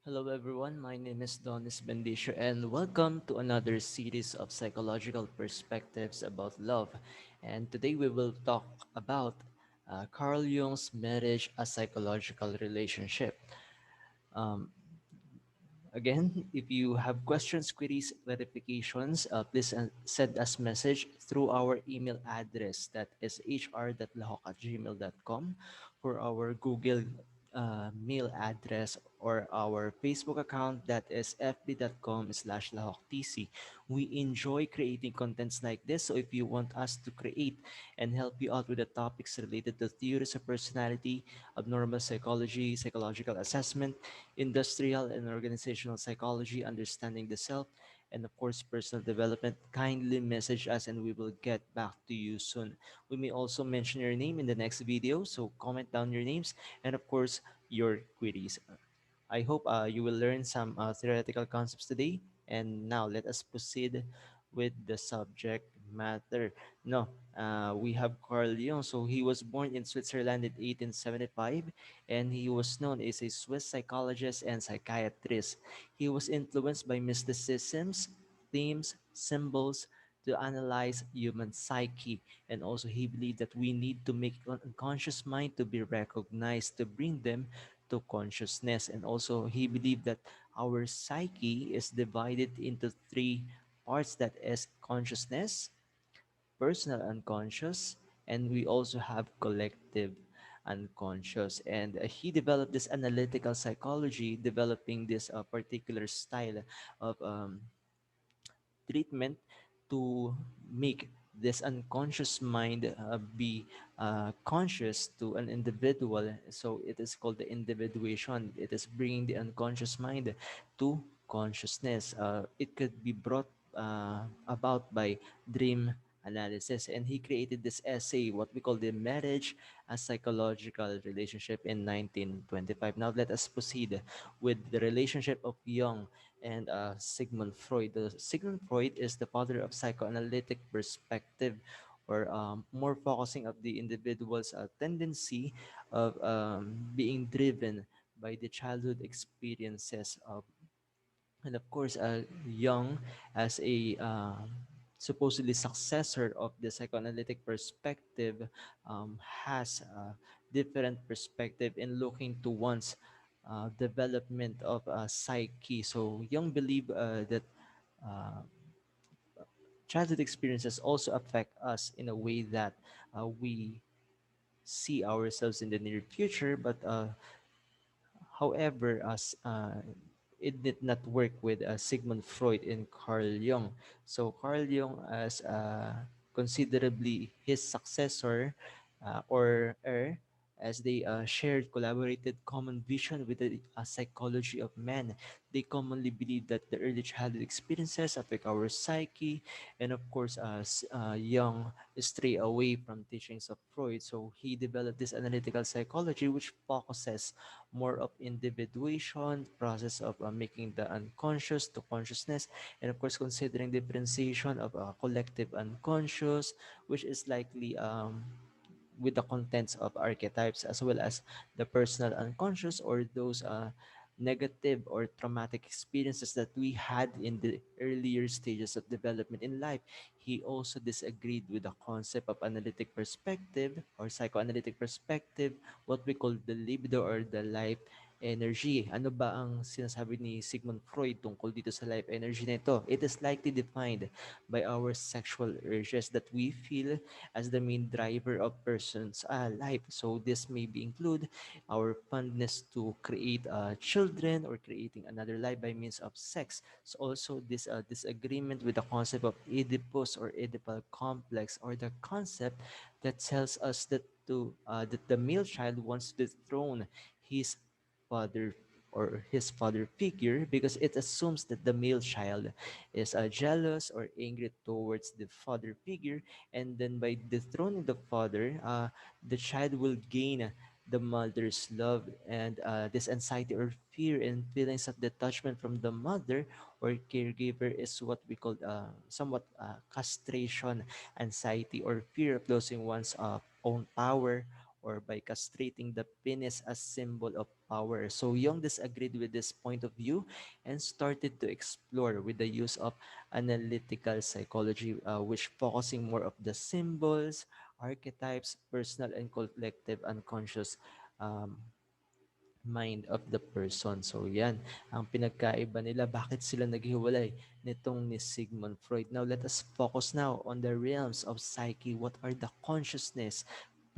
Hello, everyone. My name is Donis Bendisio, and welcome to another series of psychological perspectives about love. And today we will talk about Carl Jung's marriage, a psychological relationship. Um, Again, if you have questions, queries, clarifications, please send us message through our email address that is hr.lahok@gmail.com, for our Google mail address, or our Facebook account that is fb.com/lahoktc. We enjoy creating contents like this, so if you want us to create and help you out with the topics related to theories of personality, abnormal psychology, psychological assessment, industrial and organizational psychology, understanding the self, and of course, personal development, kindly message us and we will get back to you soon. We may also mention your name in the next video, so comment down your names and, of course, your queries. I hope you will learn some theoretical concepts today. And now let us proceed with the subject matter. No, we have Carl Jung. So he was born in Switzerland in 1875, and he was known as a Swiss psychologist and psychiatrist. He was influenced by mysticisms, themes, symbols to analyze human psyche. And also he believed that we need to make unconscious mind to be recognized to bring them to consciousness. And also he believed that our psyche is divided into three parts, that is consciousness, personal unconscious, and we also have collective unconscious. And he developed this analytical psychology, developing this particular style of treatment to make this unconscious mind be conscious to an individual. So it is called the individuation. It is bringing the unconscious mind to consciousness. It could be brought about by dream analysis. And he created this essay, what we call the marriage as psychological relationship, in 1925. Now let us proceed with the relationship of Jung and Sigmund Freud. Sigmund Freud is the father of psychoanalytic perspective, or more focusing of the individual's tendency of being driven by the childhood experiences of. And of course, Jung, as a supposedly successor of the psychoanalytic perspective, has a different perspective in looking to one's development of psyche. So Jung believe that uh, childhood experiences also affect us in a way that we see ourselves in the near future, but however, as it did not work with Sigmund Freud and Carl Jung. So Carl Jung, as considerably his successor, or heir, as they shared, collaborated common vision with the psychology of man. They commonly believe that the early childhood experiences affect our psyche, and of course, Jung stray away from teachings of Freud. So he developed this analytical psychology, which focuses more of individuation, process of making the unconscious to consciousness, and of course considering differentiation of collective unconscious, which is likely with the contents of archetypes, as well as the personal unconscious, or those negative or traumatic experiences that we had in the earlier stages of development in life. He also disagreed with the concept of analytic perspective or psychoanalytic perspective, what we call the libido or the life energy. Ano ba ang sinasabi ni Sigmund Freud tungkol dito sa life energy na ito? It is likely defined by our sexual urges that we feel as the main driver of person's life. So this may be include our fondness to create children or creating another life by means of sex. So also this disagreement with the concept of Oedipus or Oedipal complex, or the concept that tells us that the male child wants to dethrone his father or his father figure, because it assumes that the male child is jealous or angry towards the father figure, and then by dethroning the father, the child will gain the mother's love, and this anxiety or fear and feelings of detachment from the mother or caregiver is what we call somewhat castration anxiety, or fear of losing one's own power or by castrating the penis as symbol of power. So Jung disagreed with this point of view and started to explore with the use of analytical psychology, which focusing more of the symbols, archetypes, personal and collective unconscious um, mind of the person. So yan, ang pinagkaiba nila, bakit sila naghiwalay nitong ni Sigmund Freud. Now let us focus now on the realms of psyche. What are the consciousness?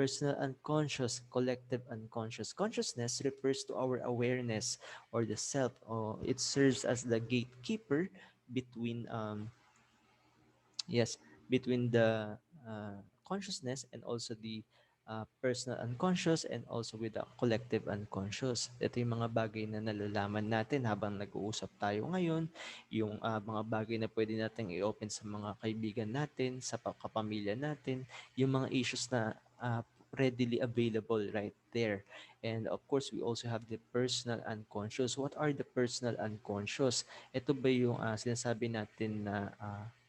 Personal unconscious, collective unconscious. Consciousness refers to our awareness or the self. It serves as the gatekeeper between yes, between the consciousness and also the personal unconscious and also with the collective unconscious. Ito yung mga bagay na nalalaman natin habang nag-uusap tayo ngayon, yung mga bagay na pwede natin i-open sa mga kaibigan natin, sa kapamilya natin, yung mga issues na readily available right there. And of course, we also have the personal unconscious. What are the personal unconscious? Ito ba yung sinasabi natin na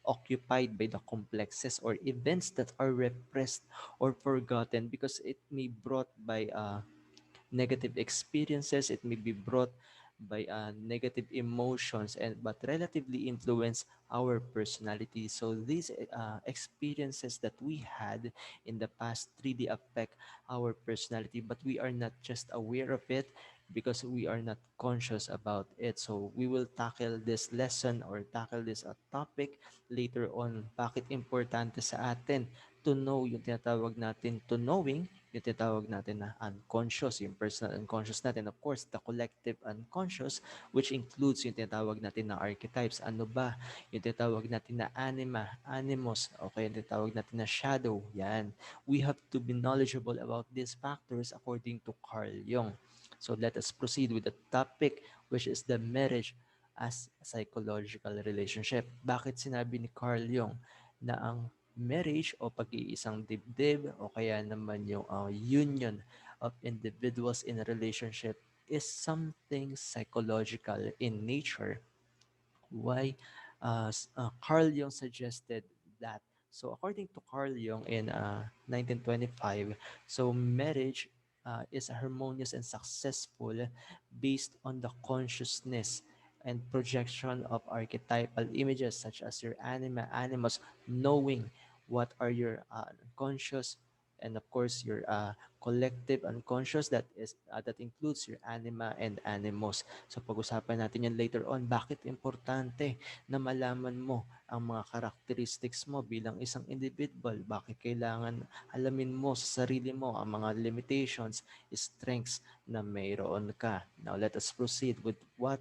occupied by the complexes or events that are repressed or forgotten because it may brought by negative experiences, it may be brought by negative emotions and but relatively influence our personality. So these experiences that we had in the past really affect our personality, but we are not just aware of it because we are not conscious about it. So we will tackle this lesson or tackle this topic later on. Bakit importante sa atin to know yung tinatawag natin to knowing, yung tinatawag natin na unconscious, yung personal unconscious natin. Of course, the collective unconscious, which includes yung tinatawag natin na archetypes. Ano ba? Yung tinatawag natin na anima, animus, okay, yung tinatawag natin na shadow. Yan. We have to be knowledgeable about these factors according to Carl Jung. So let us proceed with the topic, which is the marriage as a psychological relationship. Bakit sinabi ni Carl Jung na ang marriage o pag-iisang dibdib o kaya naman yung union of individuals in a relationship is something psychological in nature? Why Carl Jung suggested that. So according to Carl Jung in 1925, so marriage is harmonious and successful based on the consciousness and projection of archetypal images such as your anima, animus, knowing what are your conscious and of course your collective unconscious that includes your anima and animus. So pag-usapan natin yan later on. Bakit importante na malaman mo ang mga characteristics mo bilang isang individual? Bakit kailangan alamin mo sa sarili mo ang mga limitations, strengths na mayroon ka? Now let us proceed with what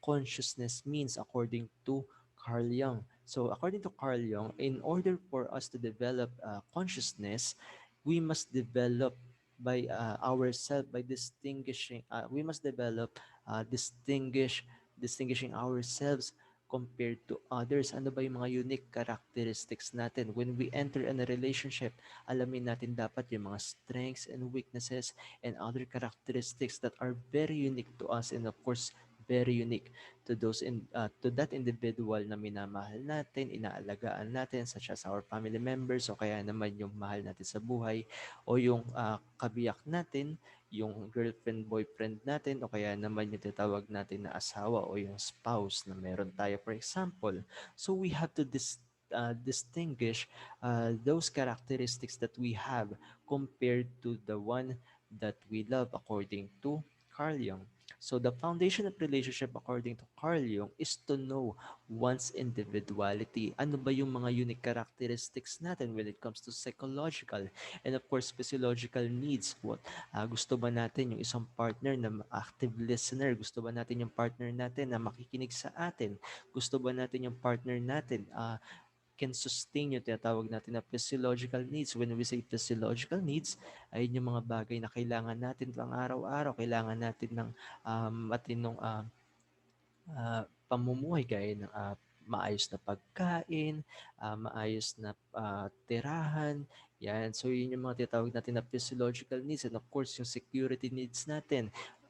consciousness means according to Carl Jung. So according to Carl Jung, in order for us to develop consciousness, we must develop by ourselves by distinguishing we must develop distinguishing ourselves compared to others. Ano ba yung mga unique characteristics natin? When we enter in a relationship, alamin natin dapat yung mga strengths and weaknesses and other characteristics that are very unique to us and of course very unique to to that individual na minamahal natin, inaalagaan natin such as our family members o kaya naman yung mahal natin sa buhay o yung kabiyak natin, yung girlfriend, boyfriend natin o kaya naman yung tinatawag natin na asawa o yung spouse na meron tayo for example. So we have to distinguish those characteristics that we have compared to the one that we love according to Carl Jung. So the foundation of relationship according to Carl Jung is to know one's individuality. Ano ba yung mga unique characteristics natin when it comes to psychological and of course physiological needs? Gusto ba natin yung isang partner na active listener? Gusto ba natin yung partner natin na makikinig sa atin? Gusto ba natin yung partner natin can sustain yung tinatawag natin na physiological needs. When we say physiological needs, ay yung mga bagay na kailangan natin pang araw-araw. Kailangan natin ng matinong pamumuhay gaya ng maayos na pagkain, maayos na tirahan. Yan. So, yun yung mga tinatawag natin na physiological needs. And of course, yung security needs natin.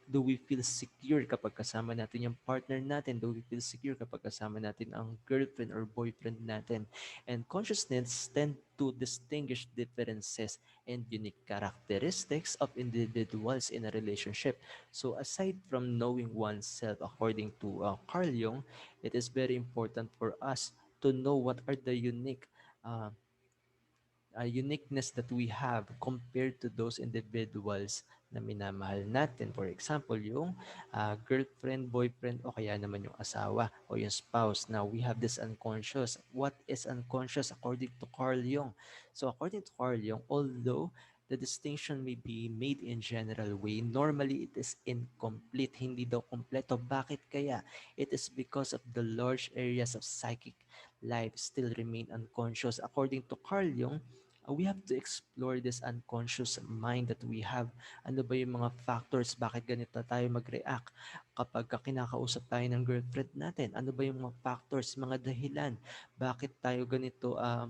Do we feel secure kapag kasama natin yung partner natin? Do we feel secure kapag kasama natin ang girlfriend or boyfriend natin? And consciousness tend to distinguish differences and unique characteristics of individuals in a relationship. So aside from knowing oneself, according to Carl Jung, it is very important for us to know what are the uh, uniqueness that we have compared to those individuals na minamahal natin. For example, yung girlfriend, boyfriend, o kaya naman yung asawa o yung spouse. Now, we have this unconscious. What is unconscious according to Carl Jung? So, according to Carl Jung, although the distinction may be made in general way, normally it is incomplete. Hindi daw kompleto. Bakit kaya? It is because of the large areas of psychic life still remain unconscious. According to Carl Jung, we have to explore this unconscious mind that we have. Ano ba yung mga factors bakit ganito tayo mag-react kapag kinakausap tayo ng girlfriend natin? Ano ba yung mga factors, mga dahilan bakit tayo ganito uh,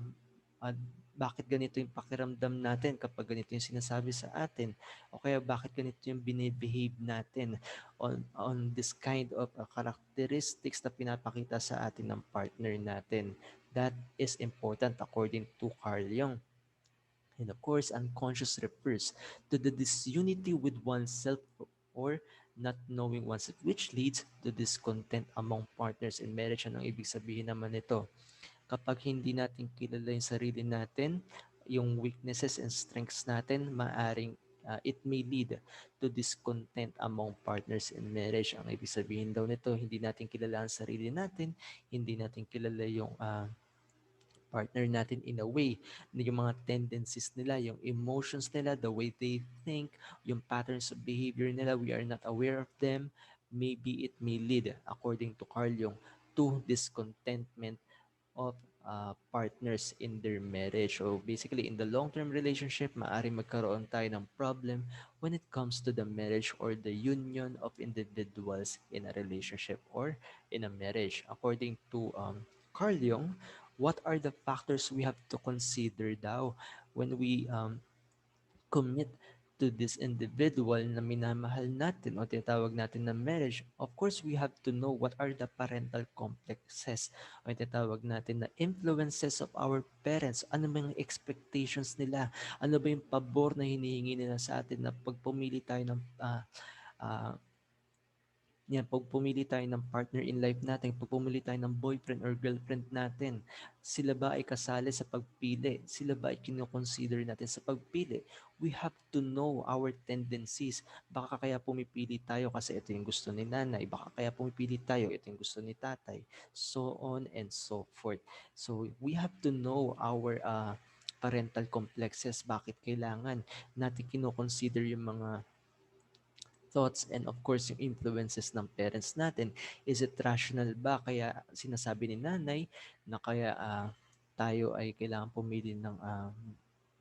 bakit ganito yung pakiramdam natin kapag ganito yung sinasabi sa atin o kaya bakit ganito yung binibehave natin on this kind of characteristics na pinapakita sa atin ng partner natin. That is important according to Carl Jung. And of course, unconscious refers to the disunity with oneself or not knowing oneself, which leads to discontent among partners in marriage. Anong ibig sabihin naman nito? Kapag hindi natin kilala yung sarili natin, yung weaknesses and strengths natin, maaring it may lead to discontent among partners in marriage. Ang ibig sabihin daw nito, hindi natin kilala ang sarili natin, hindi natin kilala yung partner natin in a way na yung mga tendencies nila, yung emotions nila, the way they think, yung patterns of behavior nila, we are not aware of them. Maybe it may lead, according to Carl Jung, to discontentment of partners in their marriage. So basically, in the long-term relationship, maaari magkaroon tayo ng problem when it comes to the marriage or the union of individuals in a relationship or in a marriage. According to Carl Jung, what are the factors we have to consider daw when we commit to this individual na minamahal natin o tinatawag natin na marriage? Of course, we have to know what are the parental complexes o tinatawag natin na influences of our parents. Ano ba yung expectations nila? Ano ba yung pabor na hinihingi nila sa atin na pag pumili tayo ng ah, yan, pag pumili tayo ng partner in life natin, pag pumili tayo ng boyfriend or girlfriend natin, sila ba ay kasali sa pagpili? Sila ba ay kinoconsider natin sa pagpili? We have to know our tendencies. Baka kaya pumipili tayo kasi ito yung gusto ni nanay. Baka kaya pumipili tayo, ito yung gusto ni tatay. So on and so forth. So we have to know our parental complexes. Bakit kailangan natin kinoconsider yung mga thoughts and of course yung influences ng parents natin. Is it rational ba? Kaya sinasabi ni nanay na kaya tayo ay kailangan pumili ng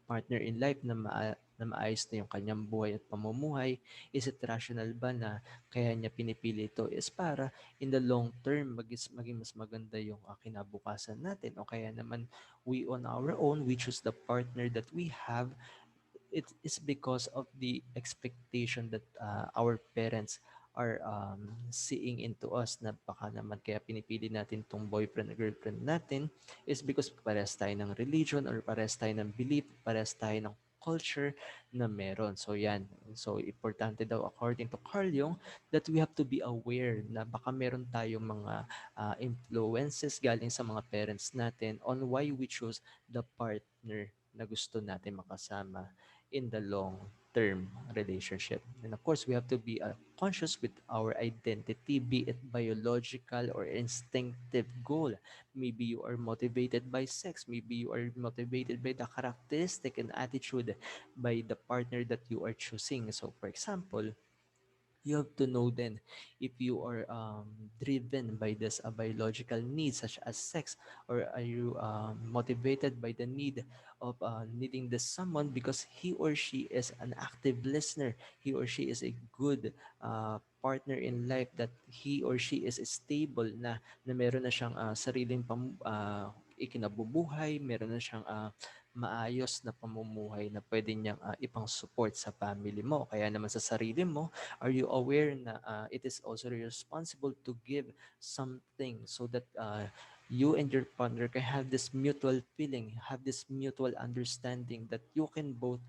partner in life na, na maayos na yung kanyang buhay at pamumuhay. Is it rational ba na kaya niya pinipili ito is para in the long term maging mas maganda yung kinabukasan natin o kaya naman we on our own we choose the partner that we have. It is because of the expectation that our parents are seeing into us na baka naman kaya pinipili natin tong boyfriend or girlfriend natin is because parehas tayo ng religion or parehas tayo ng belief, parehas tayo ng culture na meron. So yan. So importante daw according to Carl Jung that we have to be aware na baka meron tayong mga influences galing sa mga parents natin on why we choose the partner na gusto natin makasama in the long term relationship. And of course, we have to be conscious with our identity, be it biological or instinctive goal. Maybe you are motivated by sex, maybe you are motivated by the characteristic and attitude by the partner that you are choosing. So, for example, you have to know then if you are driven by this biological needs such as sex, or are you motivated by the need of needing this someone because he or she is an active listener, he or she is a good partner in life, that he or she is stable na meron na siyang sariling ikinabubuhay, meron na siyang maayos na pamumuhay na pwede niyang ipang-support sa family mo. Kaya naman sa sarili mo, are you aware na it is also responsible to give something so that you and your partner can have this mutual feeling, have this mutual understanding that you can both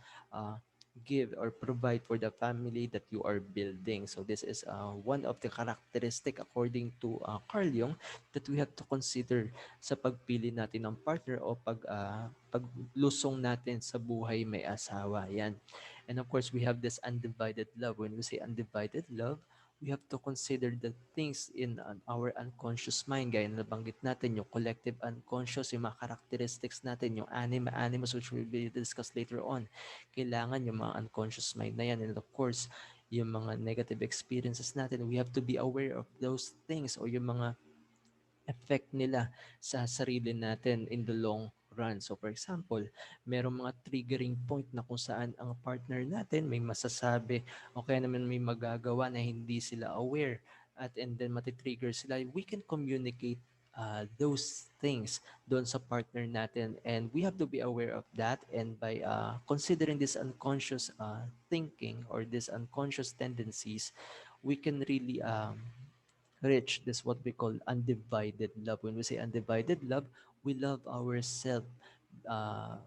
give or provide for the family that you are building. So this is one of the characteristic according to Carl Jung that we have to consider sa pagpili natin ng partner o paglusong natin sa buhay may asawa. Yan. And of course, we have this undivided love. When we say undivided love, we have to consider the things in our unconscious mind. Gaya na nabanggit natin, yung collective unconscious, yung mga characteristics natin, yung animus, which will be discussed later on. Kailangan yung mga unconscious mind na yan. And of course, yung mga negative experiences natin, we have to be aware of those things o yung mga effect nila sa sarili natin in the long run. So for example, merong mga triggering point na kung saan ang partner natin may masasabi o kaya naman may magagawa na hindi sila aware at and then matitrigger sila. We can communicate those things doon sa partner natin and we have to be aware of that and by considering this unconscious thinking or these unconscious tendencies, we can really rich. This what we call undivided love. When we say undivided love, we love ourselves uh,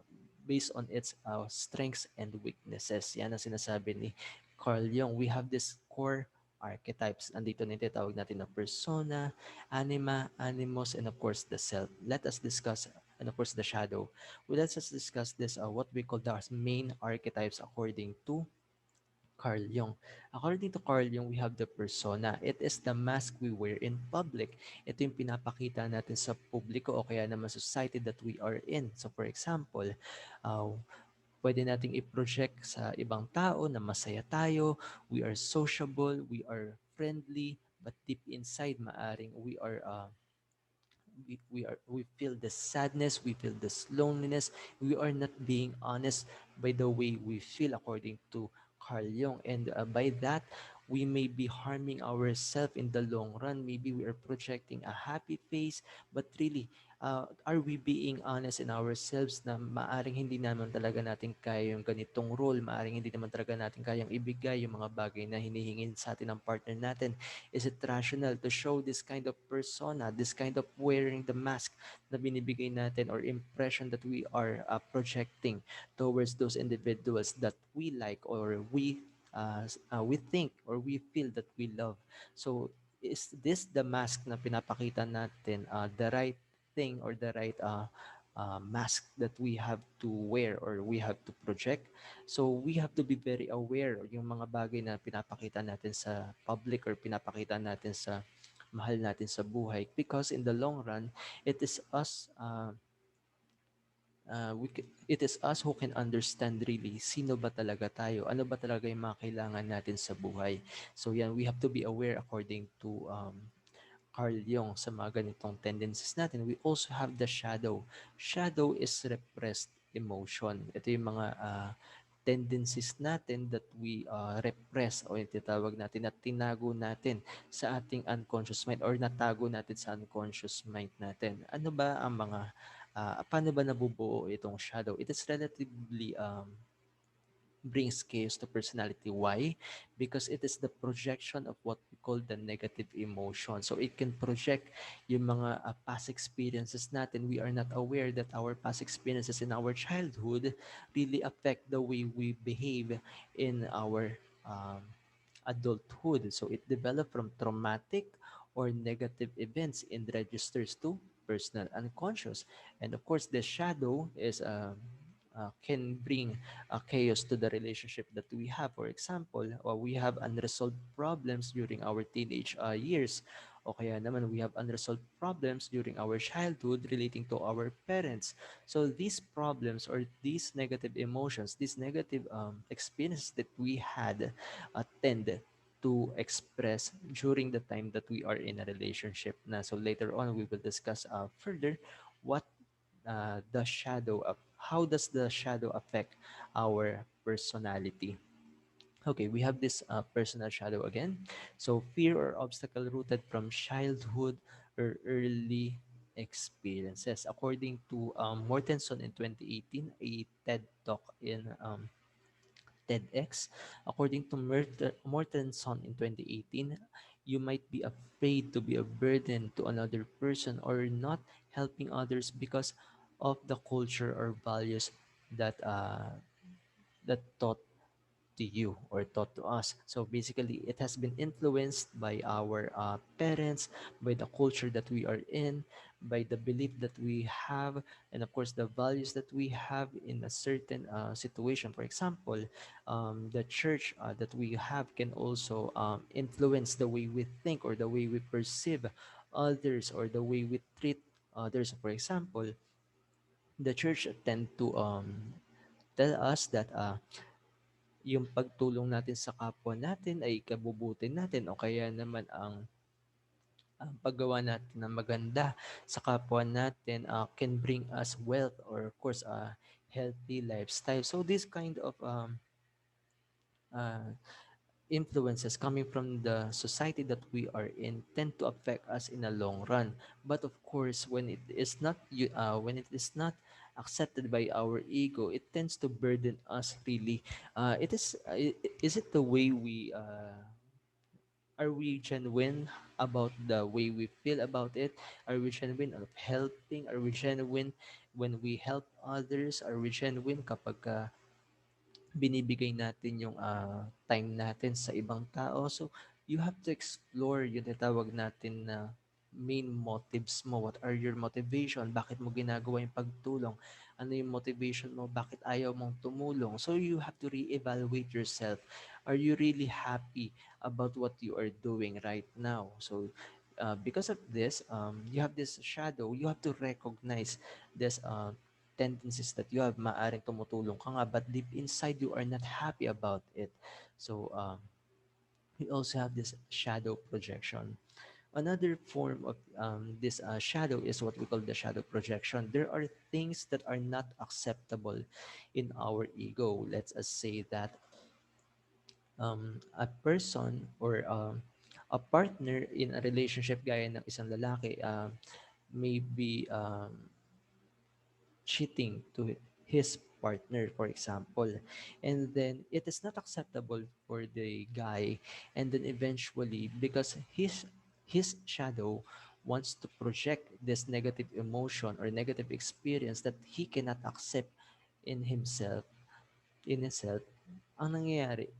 based on its strengths and weaknesses. Yan ang sinasabi ni Carl Jung. We have this core archetypes. Andito na tawag natin na persona, anima, animus, and of course the self. Let us discuss and of course the shadow. Well, let's just discuss this what we call the main archetypes according to Carl Jung. According to Carl Jung, we have the persona. It is the mask we wear in public. Ito yung pinapakita natin sa publiko o kaya naman society that we are in. So for example, uh, pwede nating i-project sa ibang tao na masaya tayo, we are sociable, we are friendly, but deep inside, maaring we feel the sadness, we feel this loneliness, we are not being honest by the way we feel according to Carl Jung. And by that, we may be harming ourselves in the long run. Maybe we are projecting a happy face, but really, are we being honest in ourselves na maaring hindi naman talaga natin kaya yung ganitong role, maaring hindi naman talaga natin kayang ibigay yung mga bagay na hinihingin sa atin ng partner natin. Is it rational to show this kind of persona, this kind of wearing the mask na binibigay natin or impression that we are projecting towards those individuals that we like or we think or we feel that we love? So is this the mask na pinapakita natin the right thing or the right mask that we have to wear or we have to project? So we have to be very aware yung mga bagay na pinapakita natin sa public or pinapakita natin sa mahal natin sa buhay because in the long run it is us it is us who can understand really sino ba talaga tayo, ano ba talaga yung mga kailangan natin sa buhay. So yan, we have to be aware according to Carl Jung sa mga ganitong tendencies natin. We also have the shadow. Shadow is repressed emotion. Ito yung mga tendencies natin that we repress o yung tinatawag natin at tinago natin sa ating unconscious mind or natago natin sa unconscious mind natin. Ano ba ang mga, paano ba nabubuo itong shadow? It is relatively brings chaos to personality. Why? Because it is the projection of what we call the negative emotion. So it can project yung mga past experiences natin. We are not aware that our past experiences in our childhood really affect the way we behave in our adulthood. So it developed from traumatic or negative events and registers to personal unconscious. And of course, the shadow is can bring chaos to the relationship that we have. For example, we have unresolved problems during our teenage years. O kaya naman we have unresolved problems during our childhood relating to our parents. So these problems or these negative emotions, these negative experiences that we had tend to express during the time that we are in a relationship na. So later on, we will discuss further what the shadow of how does the shadow affect our personality. Okay, we have this personal shadow again. So fear or obstacle rooted from childhood or early. experiences. According to Mortenson in 2018, a TED talk in TEDx, according to Mortenson in 2018, you might be afraid to be a burden to another person or not helping others because of the culture or values that taught to you or taught to us. So basically, it has been influenced by our parents, by the culture that we are in, by the belief that we have, and of course, the values that we have in a certain situation. For example, the church that we have can also influence the way we think or the way we perceive others or the way we treat others. For example, the church tend to tell us that yung pagtulong natin sa kapwa natin ay ikabubuti natin o kaya naman ang paggawa natin ng maganda sa kapwa natin can bring us wealth or of course a healthy lifestyle. So this kind of uh, influences coming from the society that we are in tend to affect us in a long run. But of course, when it is not when it is not accepted by our ego, it tends to burden us really. Is it the way we are we genuine about the way we feel about it? Are we genuine of helping? Are we genuine when we help others? Are we genuine kapag binibigay natin yung time natin sa ibang tao. So, you have to explore yung tinatawag natin na main motives mo. What are your motivation? Bakit mo ginagawa yung pagtulong? Ano yung motivation mo? Bakit ayaw mong tumulong? So, you have to re-evaluate yourself. Are you really happy about what you are doing right now? So, because of this, you have this shadow. You have to recognize this tendencies that you have, maaring tumutulong ka nga, but deep inside you are not happy about it. So, we also have this shadow projection. Another form of this shadow is what we call the shadow projection. There are things that are not acceptable in our ego. Let's say that a person or a partner in a relationship gaya ng isang lalaki may be cheating to his partner, for example. And then it is not acceptable for the guy. And then eventually, because his shadow wants to project this negative emotion or negative experience that he cannot accept in himself, in himself, ang nangyayari,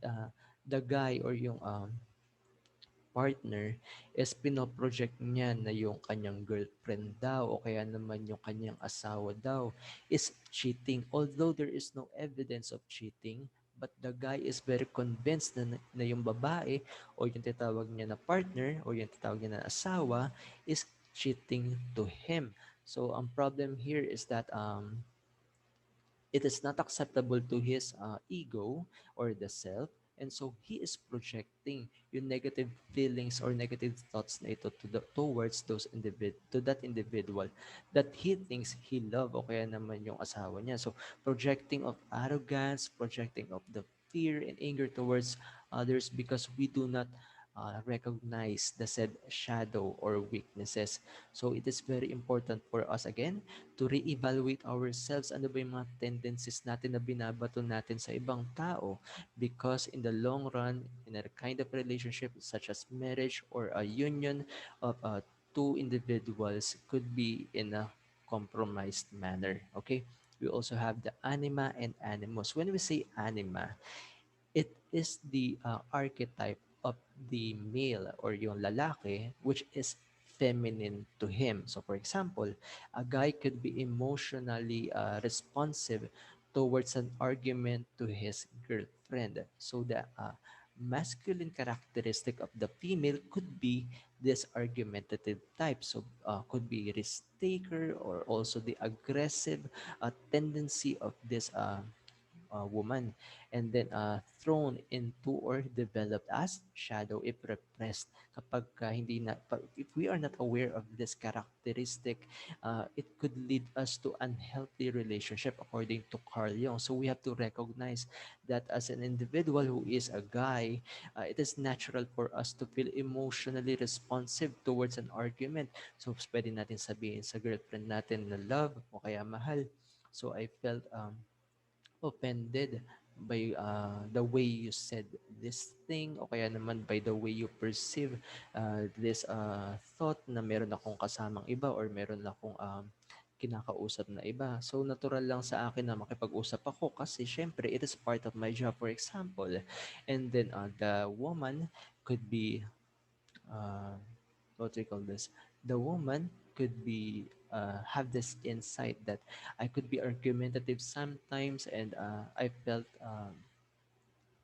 the guy or yung partner is pinoproject niya na yung kanyang girlfriend daw o kaya naman yung kanyang asawa daw is cheating. Although there is no evidence of cheating, but the guy is very convinced na yung babae o yung tinatawag niya na partner o yung tinatawag niya na asawa is cheating to him. So, ang problem here is that it is not acceptable to his ego or the self, and so he is projecting yung negative feelings or negative thoughts na ito towards to that individual that he thinks he love o kaya naman yung asawa niya. So projecting of arrogance, projecting of the fear and anger towards others because we do not recognize the said shadow or weaknesses. So it is very important for us again to re-evaluate ourselves. Ano ba yung mga tendencies natin na binabato natin sa ibang tao? Because in the long run, in a kind of relationship such as marriage or a union of two individuals could be in a compromised manner. Okay? We also have the anima and animus. When we say anima, it is the archetype of the male or yung lalaki which is feminine to him. So for example, a guy could be emotionally responsive towards an argument to his girlfriend. So the masculine characteristic of the female could be this argumentative type. So could be risk taker or also the aggressive tendency woman, and then thrown into or developed as shadow if repressed. Kapag hindi na, if we are not aware of this characteristic, it could lead us to unhealthy relationship according to Carl Jung. So we have to recognize that as an individual who is a guy, it is natural for us to feel emotionally responsive towards an argument. So pwede natin sabihin sa girlfriend natin na love o kaya mahal. So I felt offended by the way you said this thing o kaya naman by the way you perceive this thought na meron akong kasamang iba or meron akong kinakausap na iba. So natural lang sa akin na makipag-usap ako kasi syempre it is part of my job, for example. And then the woman could be uh, what do you call this? The woman could be have this insight that I could be argumentative sometimes, and I felt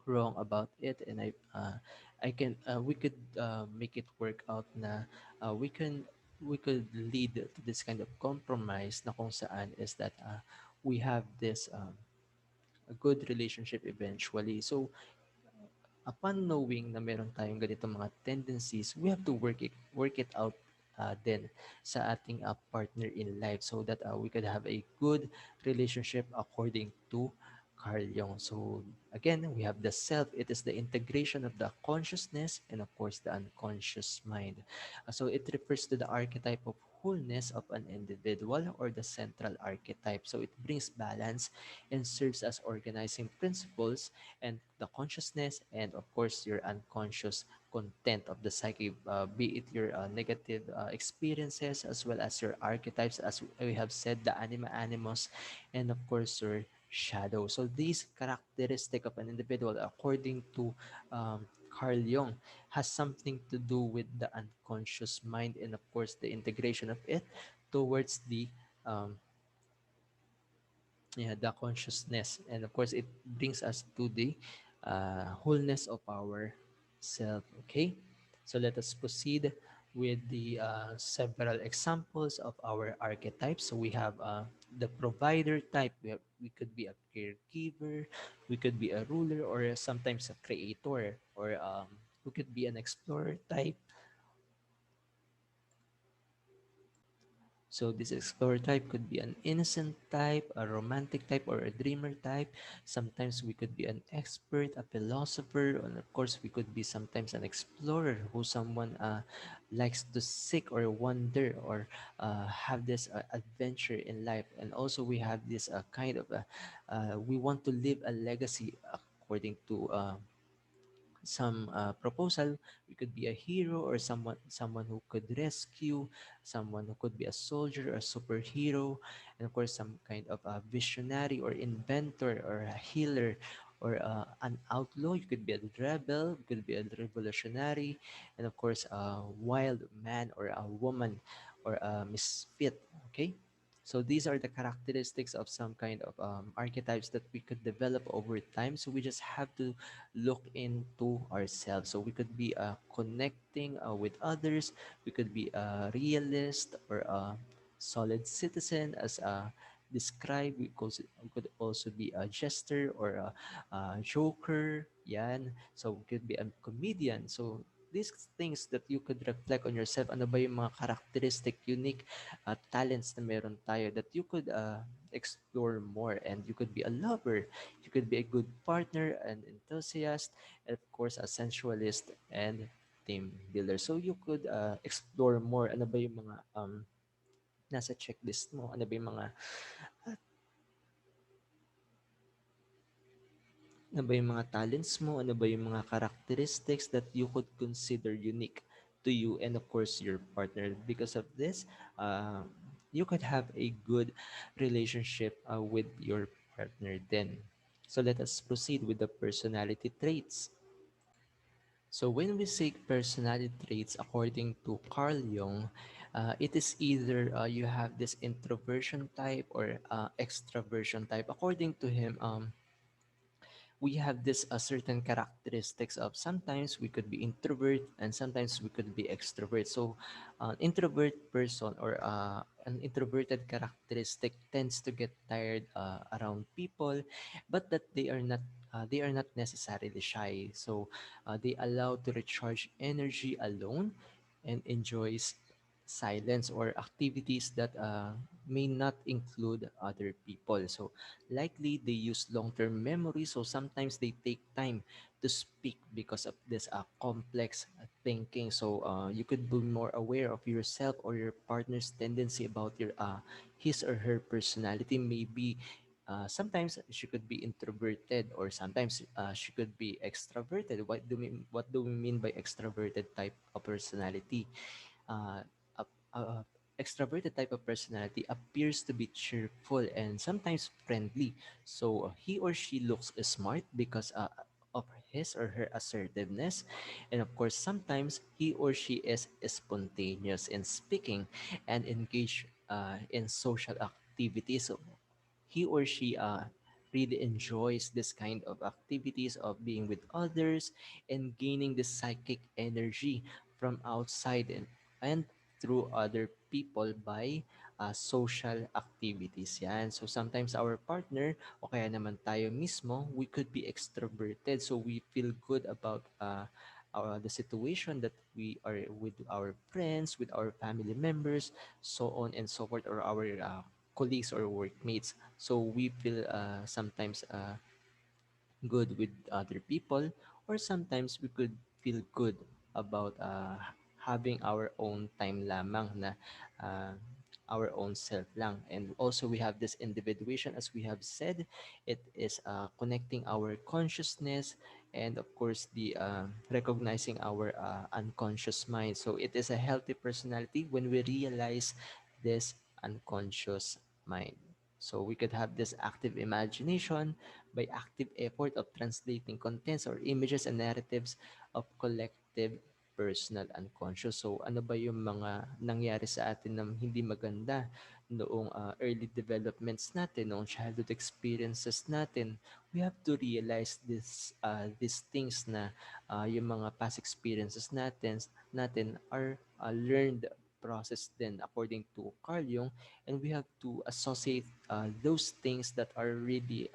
wrong about it, and I can we could make it work out na we could lead to this kind of compromise na kung saan is that we have this a good relationship eventually. So upon knowing na meron tayong ganitong mga tendencies, we have to work it out then sa ating partner in life so that we could have a good relationship according to Carl Jung. So again, we have the self. It is the integration of the consciousness and of course the unconscious mind. So it refers to the archetype of wholeness of an individual or the central archetype. So it brings balance and serves as organizing principles and the consciousness and of course your unconscious content of the psyche, be it your negative experiences as well as your archetypes, as we have said, the anima animus, and of course your shadow. So these characteristic of an individual according to Carl Jung has something to do with the unconscious mind and of course the integration of it towards the um, yeah, the consciousness, and of course it brings us to the wholeness of our self. Okay, so let us proceed with the several examples of our archetypes. So we have the provider type. We could be a caregiver, we could be a ruler, or sometimes a creator, or we could be an explorer type. So this explorer type could be an innocent type, a romantic type, or a dreamer type. Sometimes we could be an expert, a philosopher, and of course we could be sometimes an explorer who someone likes to seek or wonder or have this adventure in life. And also we have this kind of we want to leave a legacy according to some proposal. We could be a hero or someone who could rescue, someone who could be a soldier or superhero, and of course some kind of a visionary or inventor or a healer or an outlaw. You could be a rebel, you could be a revolutionary, and of course a wild man or a woman or a misfit. Okay, so these are the characteristics of some kind of archetypes that we could develop over time. So we just have to look into ourselves. So we could be connecting with others. We could be a realist or a solid citizen, as described. We could also be a jester or a joker. Yan. So we could be a comedian. So these things that you could reflect on yourself, ano ba yung mga characteristic, unique talents na meron tayo that you could explore more, and you could be a lover, you could be a good partner, an enthusiast, and of course a sensualist and team builder. So you could explore more, ano ba yung mga nasa checklist mo, ano ba yung mga ano ba yung mga talents mo, ano ba yung mga characteristics that you could consider unique to you and of course your partner. Because of this, you could have a good relationship with your partner then. So let us proceed with the personality traits. So when we say personality traits according to Carl Jung, it is either you have this introversion type or extraversion type. According to him, we have this certain characteristics of sometimes we could be introvert and sometimes we could be extrovert. So introvert person or an introverted characteristic tends to get tired around people, but that they are not necessarily shy. So they allow to recharge energy alone and enjoys silence or activities that may not include other people. So likely they use long-term memory. So sometimes they take time to speak because of this complex thinking. So you could be more aware of yourself or your partner's tendency about your his or her personality. Maybe sometimes she could be introverted, or sometimes she could be extroverted. What do we mean by extroverted type of personality? uh, a, a extroverted type of personality appears to be cheerful and sometimes friendly. So he or she looks smart because of his or her assertiveness. And of course, sometimes he or she is spontaneous in speaking and engaged in social activities. So he or she really enjoys this kind of activities of being with others and gaining the psychic energy from outside and through other people by social activities yan. So sometimes our partner o kaya naman tayo mismo, we could be extroverted, so we feel good about the situation that we are with our friends, with our family members, so on and so forth, or our colleagues or workmates. So we feel sometimes good with other people, or sometimes we could feel good about having our own time lamang na uh, our own self lang. And also we have this individuation, as we have said, it is connecting our consciousness, and of course the recognizing our unconscious mind. So it is a healthy personality when we realize this unconscious mind. So we could have this active imagination by active effort of translating contents or images and narratives of collective personal unconscious. So ano ba yung mga nangyari sa atin na hindi maganda noong early developments natin, noong childhood experiences natin? We have to realize these things na yung mga past experiences natin are learned process then according to Carl Jung, and we have to associate those things that are really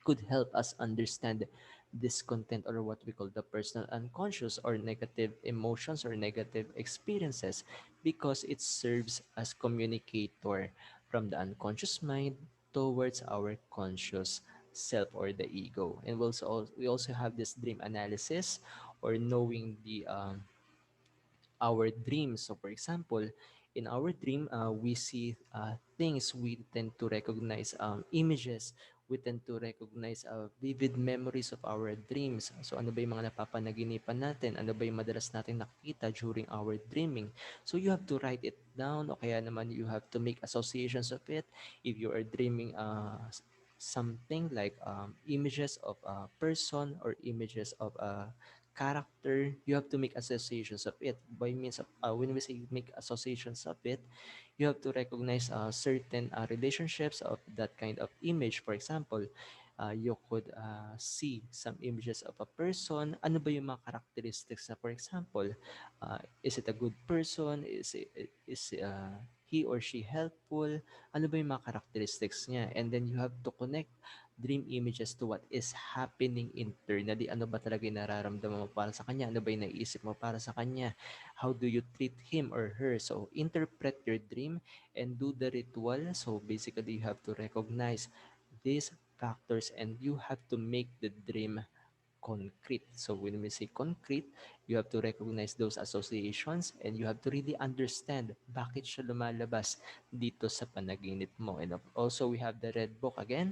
could help us understand discontent, or what we call the personal unconscious, or negative emotions or negative experiences, because it serves as communicator from the unconscious mind towards our conscious self or the ego. And we also have this dream analysis, or knowing the our dreams. So, for example, in our dream, we see things, we tend to recognize images, we tend to recognize vivid memories of our dreams. So, ano ba yung mga napapanaginipan natin? Ano ba yung madalas natin nakikita during our dreaming? So, you have to write it down, o kaya naman you have to make associations of it. If you are dreaming something like images of a person or images of a character, you have to make associations of it. By means of when we say make associations of it, you have to recognize certain relationships of that kind of image. For example, you could see some images of a person. Ano ba yung mga characteristics na, for example, is it a good person? Is he or she helpful? Ano ba yung mga characteristics niya? And then you have to connect dream images to what is happening internally. Ano ba talaga yung nararamdaman mo para sa kanya? Ano ba yung naisip mo para sa kanya? How do you treat him or her? So, interpret your dream and do the ritual. So, basically, you have to recognize these factors and you have to make the dream concrete. So, when we say concrete, you have to recognize those associations and you have to really understand bakit siya lumalabas dito sa panaginip mo. And also, we have the red book again.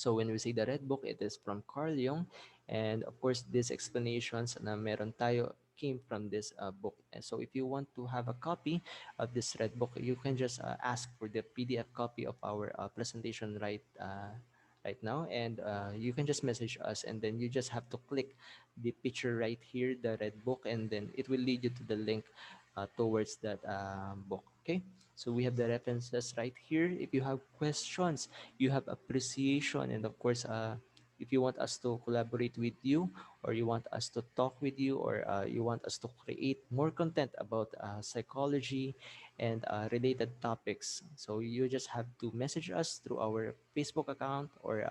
So when we say the red book, it is from Carl Jung. And of course, these explanations na meron tayo came from this book. And so if you want to have a copy of this red book, you can just ask for the PDF copy of our presentation right now. And you can just message us, and then you just have to click the picture right here, the red book, and then it will lead you to the link towards that book. Okay, so we have the references right here. If you have questions, you have appreciation, and of course if you want us to collaborate with you, or you want us to talk with you, or you want us to create more content about psychology and related topics. So you just have to message us through our Facebook account, or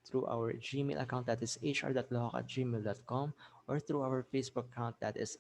through our Gmail account, that is hr.lahok@gmail.com, or through our Facebook account, that is